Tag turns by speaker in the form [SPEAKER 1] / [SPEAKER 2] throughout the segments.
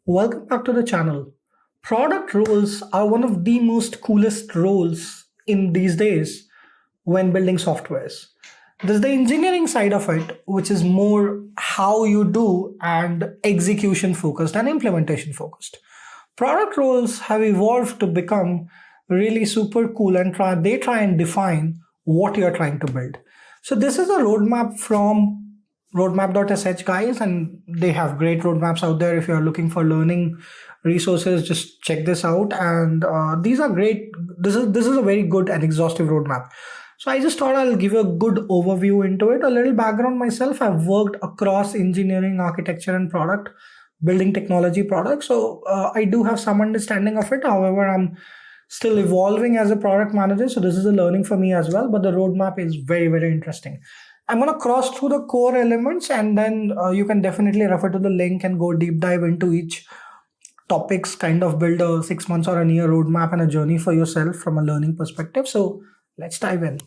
[SPEAKER 1] Welcome back to the channel. Product roles are one of the most coolest roles in these days when building softwares. There's the engineering side of it, which is more how you do and execution focused and implementation focused. Product roles have evolved to become really super cool and try and define what you're trying to build. So this is a roadmap from roadmap.sh guys, and they have great roadmaps out there. If you're looking for learning resources, just check this out. And these are great. This is a very good and exhaustive roadmap. So I just thought I'll give you a good overview into it. A little background myself. I've worked across engineering, architecture, and product building technology products. So I do have some understanding of it. However, I'm still evolving as a product manager. So this is a learning for me as well. But the roadmap is very, very interesting. I'm going to cross through the core elements, and then you can definitely refer to the link and go deep dive into each topics, kind of build a 6 months or a year roadmap and a journey for yourself from a learning perspective. So let's dive in.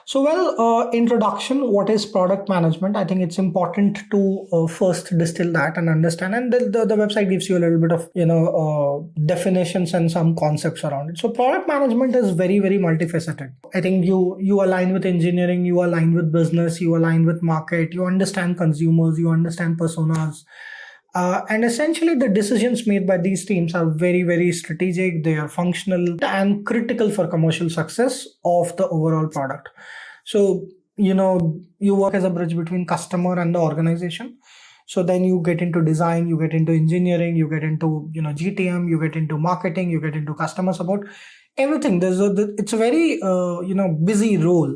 [SPEAKER 1] So, introduction, what is product management? I think it's important to first distill that and understand. And the website gives you a little bit of, definitions and some concepts around it. So product management is very, very multifaceted. I think you align with engineering, you align with business, you align with market, you understand consumers, you understand personas. And essentially, the decisions made by these teams are very, very strategic. They are functional and critical for commercial success of the overall product. So, you work as a bridge between customer and the organization. So then you get into design, you get into engineering, you get into, GTM, you get into marketing, you get into customer support, everything. It's a very, busy role.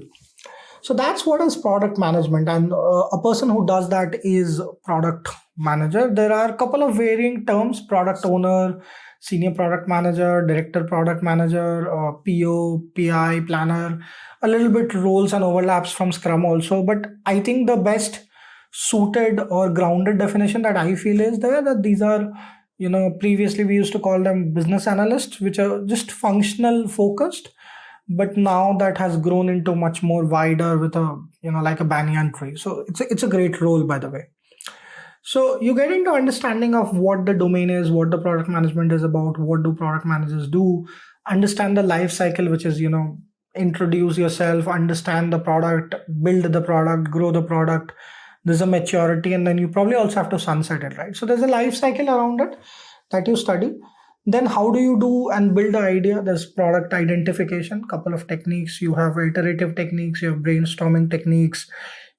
[SPEAKER 1] So that's what is product management, and a person who does that is product manager. There are a couple of varying terms: product owner, senior product manager, director product manager, PO, PI, planner. A little bit roles and overlaps from Scrum also, but I think the best suited or grounded definition that I feel is that these are, previously we used to call them business analysts, which are just functional focused, but now that has grown into much more wider with a like a banyan tree. So it's a great role, by the way. So you get into understanding of what the domain is, what the product management is about, what do product managers do, understand the life cycle, which is introduce yourself, understand the product, build the product, grow the product. There's a maturity, and then you probably also have to sunset it, right? So there's a life cycle around it that you study. Then how do you do and build the idea? There's product identification, couple of techniques. You have iterative techniques, you have brainstorming techniques,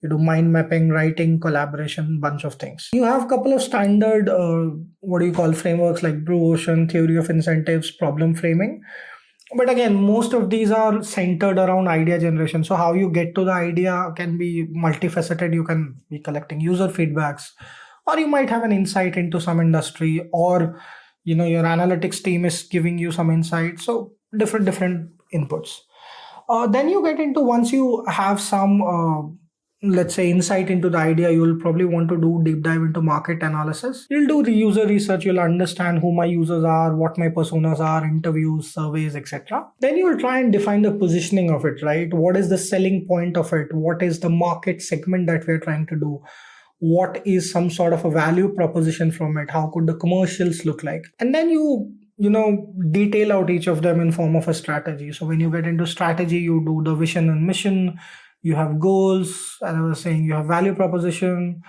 [SPEAKER 1] you do mind mapping, writing, collaboration, bunch of things. You have a couple of standard, frameworks like Blue Ocean, theory of incentives, problem framing. But again, most of these are centered around idea generation. So how you get to the idea can be multifaceted. You can be collecting user feedbacks, or you might have an insight into some industry, or your analytics team is giving you some insight. So different inputs. Then you get into, once you have some let's say insight into the idea, you'll probably want to do deep dive into market analysis. You'll do the user research, you'll understand who my users are, what my personas are, interviews, surveys, etc. Then you'll try and define the positioning of it, right? What is the selling point of it? What is the market segment that we're trying to do? What is some sort of a value proposition from it? How could the commercials look like? And then you detail out each of them in form of a strategy. So when you get into strategy, you do the vision and mission, you have goals, as I was saying, you have value proposition,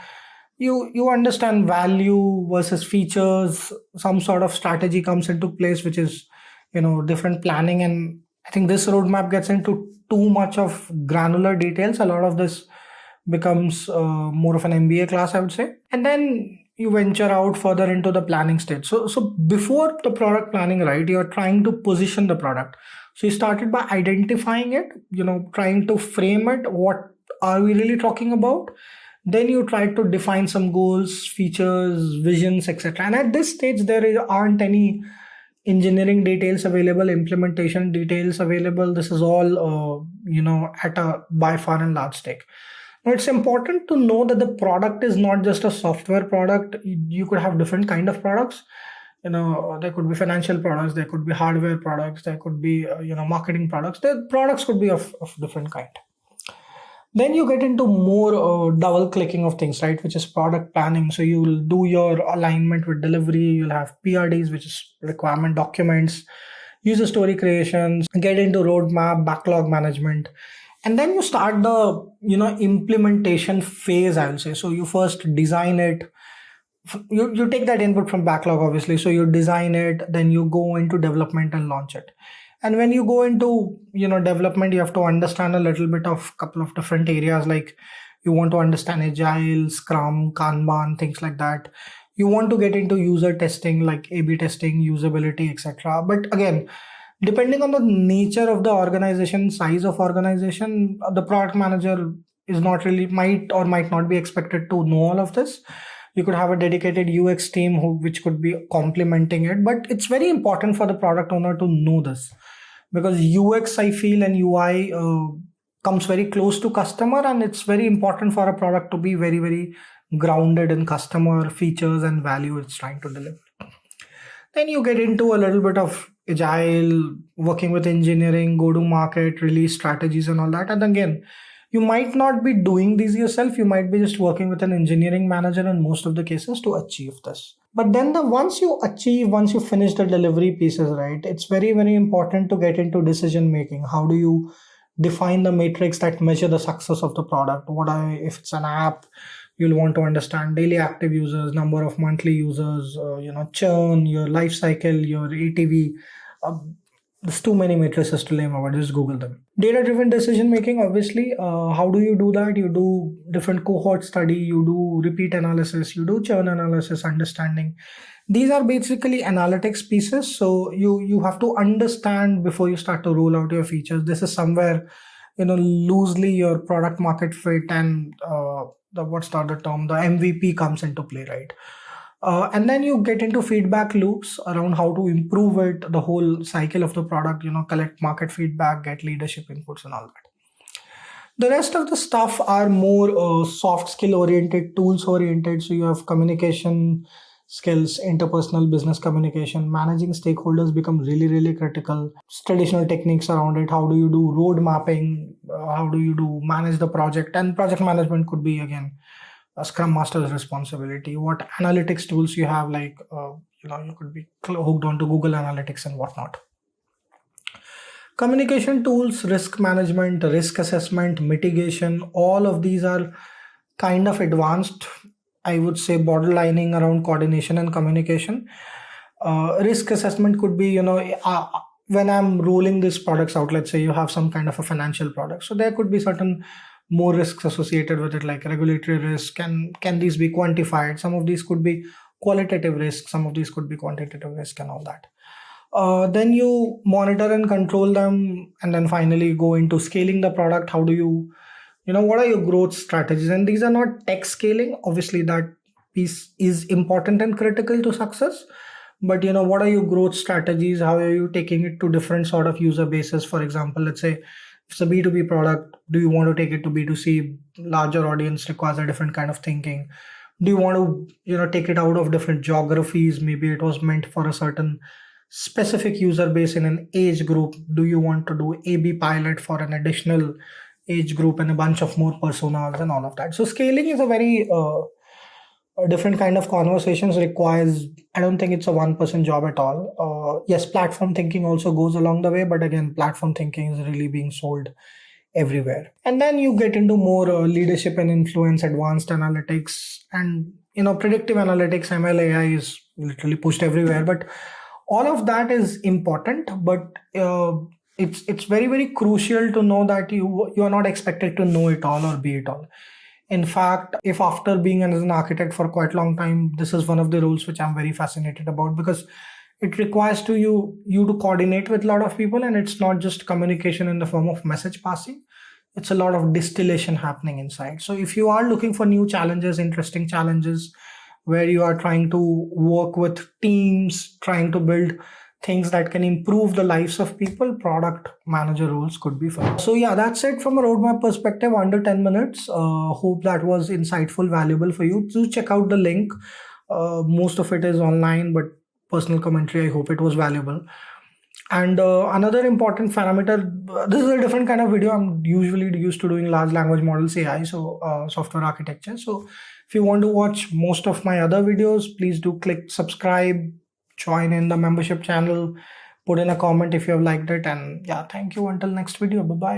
[SPEAKER 1] you understand value versus features, some sort of strategy comes into place, which is different planning. And I think this roadmap gets into too much of granular details. A lot of this becomes more of an MBA class, I would say. And then you venture out further into the planning stage. So before the product planning, right, you're trying to position the product. So you started by identifying it, trying to frame it. What are we really talking about? Then you try to define some goals, features, visions, etc. And at this stage, aren't any engineering details available, implementation details available. This is all, at a by far and large stake. Now, it's important to know that the product is not just a software product. You could have different kind of products. There could be financial products, there could be hardware products, there could be marketing products. The products could be of different kind. Then you get into more double clicking of things, right? Which is product planning. So you'll do your alignment with delivery. You'll have PRDs, which is requirement documents, user story creations, get into roadmap, backlog management. And then you start the, implementation phase, I will say. So you first design it, you take that input from backlog, obviously, so you design it, then you go into development and launch it. And when you go into development, you have to understand a little bit of couple of different areas, like you want to understand agile, scrum, kanban, things like that. You want to get into user testing, like A/B testing, usability, etc. But again, depending on the nature of the organization, size of organization, the product manager is not really, might or might not be expected to know all of this. You could have a dedicated UX team which could be complementing it, but it's very important for the product owner to know this, because UX, I feel, and UI comes very close to customer, and it's very important for a product to be very, very grounded in customer features and value it's trying to deliver. Then you get into a little bit of agile, working with engineering, go to market, release strategies, and all that. And again, you might not be doing these yourself. You might be just working with an engineering manager in most of the cases to achieve this. But then once you finish the delivery pieces, right, it's very, very important to get into decision making. How do you define the matrix that measure the success of the product? If it's an app, you'll want to understand daily active users, number of monthly users, churn, your life cycle, your ATV. There's too many matrices to name about. Just Google them. Data driven decision making, obviously. How do you do that? You do different cohort study, you do repeat analysis, you do churn analysis, understanding. These are basically analytics pieces. So you have to understand before you start to roll out your features. This is somewhere, loosely your product market fit and the MVP comes into play, right? And then you get into feedback loops around how to improve it, the whole cycle of the product, collect market feedback, get leadership inputs, and all that. The rest of the stuff are more soft skill oriented, tools oriented. So you have communication skills, interpersonal business communication, managing stakeholders become really, really critical. Traditional techniques around it. How do you do road mapping? How do you do manage the project? And project management could be, again, a scrum master's responsibility. What analytics tools you have, like you could be hooked onto Google Analytics and whatnot. Communication tools, risk management, risk assessment, mitigation, all of these are kind of advanced, I would say, borderlining around coordination and communication. Risk assessment could be, when I'm rolling these products out, let's say you have some kind of a financial product. So there could be certain more risks associated with it, like regulatory risk. And can these be quantified? Some of these could be qualitative risk, some of these could be quantitative risk, and all that. Then you monitor and control them, and then finally go into scaling the product. How do you, what are your growth strategies? And these are not tech scaling. Obviously, that piece is important and critical to success. But what are your growth strategies? How are you taking it to different sort of user bases? For example, let's say if it's a B2B product, do you want to take it to B2C? Larger audience requires a different kind of thinking. Do you want to, take it out of different geographies? Maybe it was meant for a certain specific user base in an age group. Do you want to do A/B pilot for an additional age group and a bunch of more personas and all of that? So scaling is a very a different kind of conversations. Requires, I don't think it's a one-person job at all. Yes, platform thinking also goes along the way, but again, platform thinking is really being sold everywhere. And then you get into more leadership and influence, advanced analytics, and predictive analytics. ML AI is literally pushed everywhere, but all of that is important. But it's very, very crucial to know that you are not expected to know it all or be it all. In fact, if after being as an architect for quite a long time, this is one of the roles which I'm very fascinated about, because it requires you to coordinate with a lot of people, and it's not just communication in the form of message passing. It's a lot of distillation happening inside. So if you are looking for new challenges, interesting challenges, where you are trying to work with teams, trying to build things that can improve the lives of people, product manager roles could be fun. So yeah, that's it from a roadmap perspective, under 10 minutes. Hope that was insightful, valuable for you. Do check out the link. Most of it is online, but personal commentary, I hope it was valuable. And another important parameter, this is a different kind of video. I'm usually used to doing large language models AI, so software architecture. So if you want to watch most of my other videos, please do click subscribe, join in the membership channel, put in a comment if you have liked it. And yeah, thank you. Until next video. Bye bye.